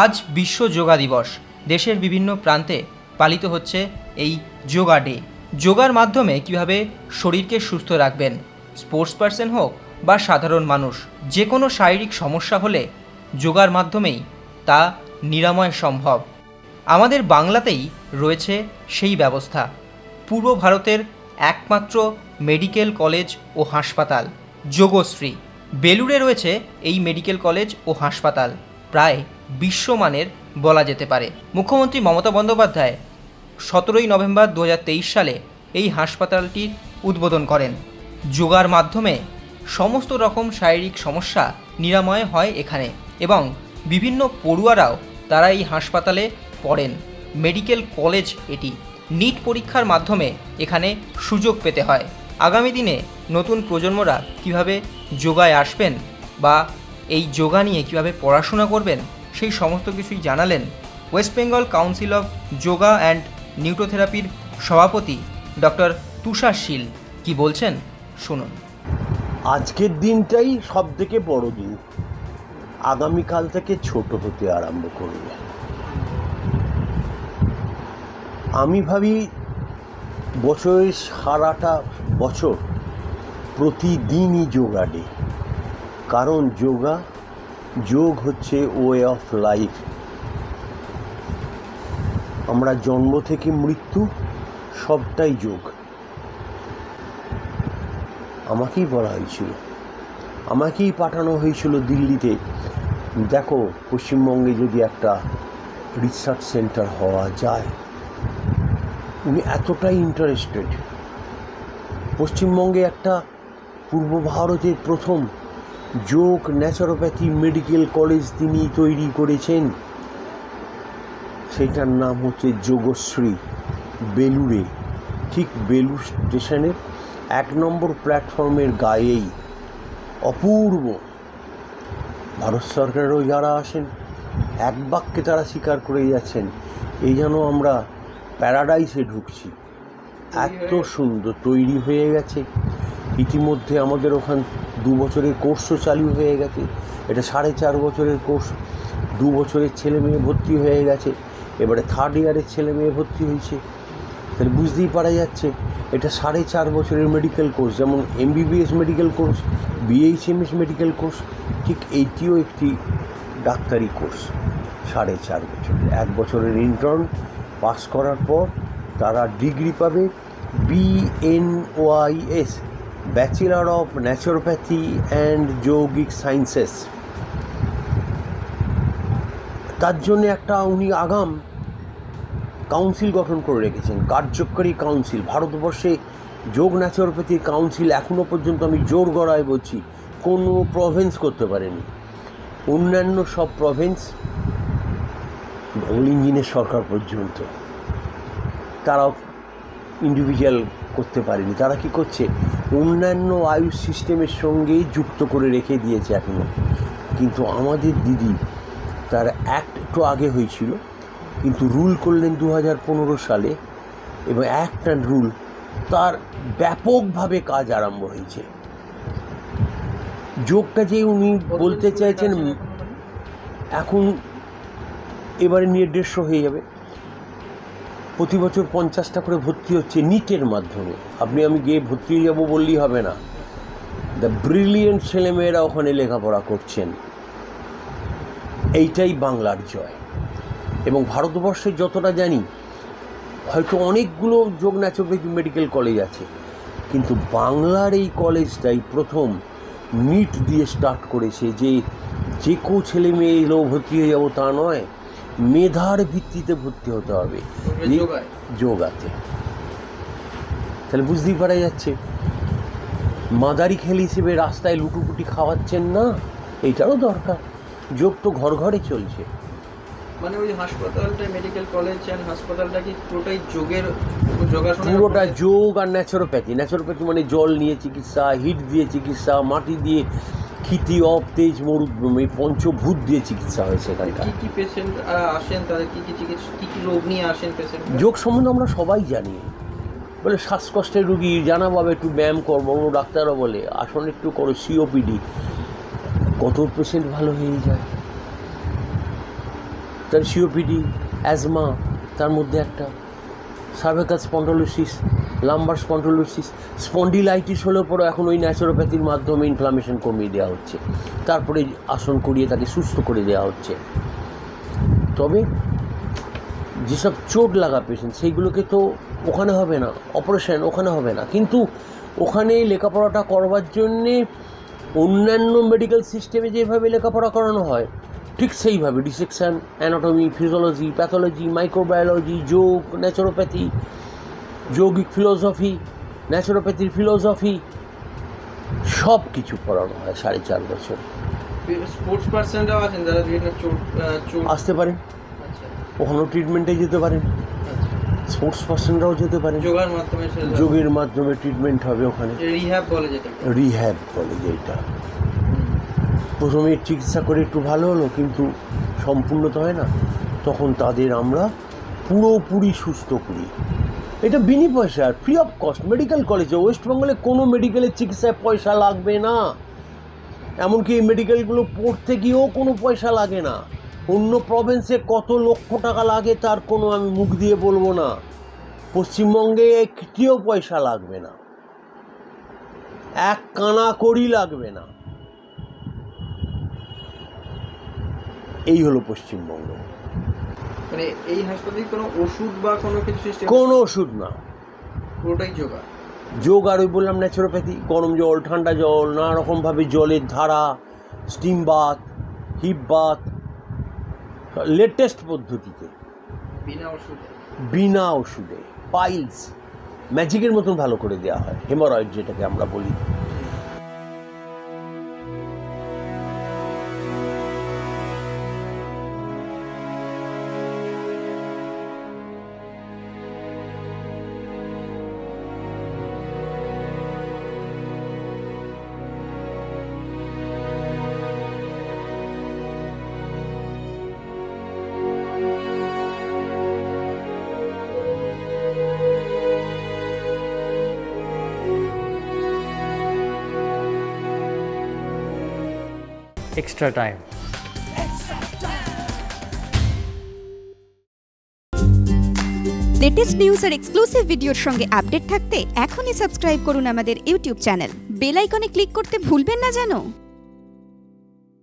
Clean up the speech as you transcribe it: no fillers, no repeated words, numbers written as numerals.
আজ বিশ্ব যোগা দিবস। দেশের বিভিন্ন প্রান্তে পালিত হচ্ছে এই যোগা ডে। যোগার মাধ্যমে কিভাবে শরীরকে সুস্থ রাখবেন, স্পোর্টস পার্সন হোক বা সাধারণ মানুষ, যে কোনো শারীরিক সমস্যা হলে যোগার মাধ্যমেই তা নিরাময় সম্ভব। আমাদের বাংলাতেই রয়েছে সেই ব্যবস্থা। পূর্ব ভারতের একমাত্র মেডিকেল কলেজ ও হাসপাতাল যোগশ্রী। বেলুড়ে রয়েছে এই মেডিকেল কলেজ ও হাসপাতাল, প্রায় বিশ্বমানের বলা যেতে পারে। মুখ্যমন্ত্রী মমতা বন্দ্যোপাধ্যায় 17ই নভেম্বর 2023 সালে এই হাসপাতালটির উদ্বোধন করেন। যোগার মাধ্যমে সমস্ত রকম শারীরিক সমস্যা নিরাময় হয় এখানে, এবং বিভিন্ন পড়ুয়ারাও তারা এই হাসপাতালে পড়েন। মেডিকেল কলেজ এটি। নিট পরীক্ষার মাধ্যমে এখানে সুযোগ পেতে হয়। আগামী দিনে নতুন প্রজন্মরা কিভাবে যোগায় আসবেন বা এই যোগা নিয়ে কিভাবে পড়াশোনা করবেন, সেই সমস্ত কিছুই জানালেন West Bengal council of yoga and নিউরোথেরাপির সভাপতি ডক্টর তুষার শীল। কি বলছেন শুনুন। আজকের দিনটাই সব থেকে বড় দিন, আগামীকাল থেকে ছোট হতে আরম্ভ করবে। আমি ভাবি বছরের সারাটা বছর প্রতিদিনই যোগা ডে, কারণ যোগ হচ্ছে ওয়ে অফ লাইফ। আমরা জন্ম থেকে মৃত্যু সবটাই যোগ। আমাকেই বলা হয়েছিল, আমাকেই পাঠানো হয়েছিল দিল্লিতে, দেখো পশ্চিমবঙ্গে যদি একটা রিসার্চ সেন্টার হওয়া যায়। উনি এতটাই ইন্টারেস্টেড। পশ্চিমবঙ্গে একটা পূর্ব ভারতের প্রথম যোগ ন্যাচারোপ্যাথি মেডিকেল কলেজ তিনি তৈরি করেছেন। সেটার নাম হচ্ছে যোগশ্রী, বেলুড়ে, ঠিক বেলুড় স্টেশনের 1 নম্বর প্ল্যাটফর্মের গায়েই। অপূর্ব। ভারত সরকারেরও যারা আসেন এক বাক্যে তারা স্বীকার করে যাচ্ছেন, এই যেন আমরা প্যারাডাইসে ঢুকছি। এত সুন্দর তৈরি হয়ে গেছে। ইতিমধ্যে আমাদের ওখান 2 বছরের কোর্সও চালু হয়ে গেছে। এটা 4.5 বছরের কোর্স। 2 বছরের ছেলে মেয়ে ভর্তি হয়ে গেছে, এবারে 3rd ইয়ারের ছেলে মেয়ে ভর্তি হয়েছে। তাহলে বুঝতেই পারা যাচ্ছে এটা 4.5 বছরের মেডিকেল কোর্স। যেমন MBBS medical course, BHMS medical course, ঠিক এইটিও একটি ডাক্তারি কোর্স। 4.5 বছর। 1 বছরের ইন্টার্ন পাস করার পর তারা ডিগ্রি পাবে BNYS, bachelor of naturopathy and যৌগিক সায়েন্সেস। তার জন্য একটা উনি আগাম কাউন্সিল গঠন করে রেখেছেন, কার্যকরী কাউন্সিল। ভারতবর্ষে যোগ ন্যাচারোপ্যাথির কাউন্সিল এখনও পর্যন্ত, আমি জোর গড়ায় বলছি, কোনো প্রভিন্স করতে পারেনি। অন্যান্য সব প্রভিন্স, ডবল ইঞ্জিনের সরকার পর্যন্ত, তারাও ইন্ডিভিজুয়াল করতে পারেনি। তারা কি করছে, অন্যান্য আয়ুষ সিস্টেমের সঙ্গে যুক্ত করে রেখে দিয়েছে এখনও। কিন্তু আমাদের দিদি, তার অ্যাক্ট একটু আগে হয়েছিল, কিন্তু রুল করলেন 2015 সালে, এবং অ্যাক্ট অ্যান্ড রুল তার ব্যাপকভাবে কাজ আরম্ভ হয়েছে। যোগটা যে উনি বলতে চাইছেন, এখন এবারে নিয়ে 150 হয়ে যাবে। প্রতি বছর 50টা করে ভর্তি হচ্ছে নিটের মাধ্যমে। আমি গিয়ে ভর্তি হয়ে যাবো বললেই হবে না। দ্য ব্রিলিয়েন্ট ছেলেমেয়েরা ওখানে লেখাপড়া করছেন। এইটাই বাংলার জয়। এবং ভারতবর্ষে যতটা জানি, হয়তো অনেকগুলো যোগ ন্যাচারোপ্যাথি মেডিকেল কলেজ আছে, কিন্তু বাংলার এই কলেজটাই প্রথম নিট দিয়ে স্টার্ট করেছে। যে কেউ ছেলে মেয়ে এলেও ভর্তি হয়ে যাবো তা নয়, মেধার ভিত্তিতে ভর্তি হতে হবে যোগাতে। তাহলে বুঝতেই পারা যাচ্ছে, মাদারি খেল হিসেবে রাস্তায় লুটুপুটি খাওয়াচ্ছেন না, এইটারও দরকার। যোগ তো ঘর ঘরে চলছে। মানে ওই হাসপাতালটা, মেডিকেল কলেজ অ্যান্ড হাসপাতালটা কি পুরোটাই যোগের, যোগাসন? পুরোটা যোগ আর ন্যাচারোপ্যাথি। ন্যাচারোপ্যাথি মানে জল নিয়ে চিকিৎসা, হিট দিয়ে চিকিৎসা, মাটি দিয়ে, ক্ষিতি, অপ, তেজ, মরুভূমি, পঞ্চভূত দিয়ে চিকিৎসা হয় সেখানটা। কি কি পেশেন্ট আসেন, তাদের কি কি চিকিৎসা, কি কি রোগ নিয়ে আসেন পেশেন্ট? যোগ সম্বন্ধে আমরা সবাই জানি। বলে শ্বাসকষ্টের রুগী জানা পাবে, একটু ব্যায়াম করবো, ডাক্তাররা বলে আসলে একটু করো, COPD, কত পেশেন্ট ভালো হয়ে যায়। তার সিওপিডি, অ্যাজমা তার মধ্যে একটা, সার্ভাইকাল স্পন্ডলোসিস, লাম্বার স্পন্ডলোসিস, স্পন্ডিলাইটিস হলেও পরে এখন ওই ন্যাচুরোপ্যাথির মাধ্যমে ইনফ্লামেশন কমিয়ে দেওয়া হচ্ছে, তারপরে আসন করিয়ে তাকে সুস্থ করে দেওয়া হচ্ছে। তবে যেসব চোট লাগা পেশেন্ট সেইগুলোকে তো ওখানে হবে না, অপারেশন ওখানে হবে না, কিন্তু ওখানে লেখাপড়াটা করবার জন্যে অন্যান্য মেডিকেল সিস্টেমে যেভাবে লেখাপড়া করানো হয় ঠিক সেইভাবে dissection, anatomy, physiology, pathology, microbiology, যোগ, ন্যাচুরোপ্যাথি, যৌগিক ফিলোসফি, ন্যাচুরোপ্যাথির ফিলোসফি সব কিছু পড়ানো হয় 4.5 বছর। স্পোর্টস পার্সনরাও আছেন যারা বিভিন্ন চোট আসতে পারেন, আচ্ছা ওখানেও ট্রিটমেন্টে যেতে পারেন, স্পোর্টস পার্সনরাও যেতে পারেন, যোগের মাধ্যমে যোগের মাধ্যমে ট্রিটমেন্ট হবে ওখানে, রিহ্যাব বলে যেটা। রিহ্যাব বলে যেটা। প্রথমে চিকিৎসা করে একটু ভালো হলো কিন্তু সম্পূর্ণ তো হয় না, তখন তাদের আমরা পুরোপুরি সুস্থ করি। এটা বিনি পয়সা, ফ্রি অফ কস্ট। মেডিকেল কলেজে ওয়েস্টবেঙ্গলে কোনো মেডিকেলের চিকিৎসায় পয়সা লাগবে না, এমনকি এই মেডিকেলগুলো পড়তে গিয়েও কোনো পয়সা লাগে না। অন্য প্রভিন্সে কত লক্ষ টাকা লাগে তার কোনো আমি মুখ দিয়ে বলবো না, পশ্চিমবঙ্গে একটিও পয়সা লাগবে না, এক কানা কড়ি লাগবে না। এই হলো পশ্চিমবঙ্গ। মানে এই হাসপাতালে কোনো ওষুধ বা কোনো কিছু সিস্টেম? কোনো ওষুধ না, পুরোটাই যোগা। যোগ আর ওই বললাম ন্যাচুরোপ্যাথি, গরম জল, ঠান্ডা জল, নানা রকমভাবে জলের ধারা, steam bath, hip bath, latest পদ্ধতিতে, বিনা ওষুধে। পাইলস ম্যাজিকের মতন ভালো করে দেওয়া হয়, হেমোরয়েড যেটাকে আমরা বলি। extra time. লেটেস্ট নিউজ আর এক্সক্লুসিভ ভিডিওর সঙ্গে আপডেট থাকতে এখনই সাবস্ক্রাইব করুন আমাদের ইউটিউব চ্যানেল। বেল আইকনে ক্লিক করতে ভুলবেন না যেন।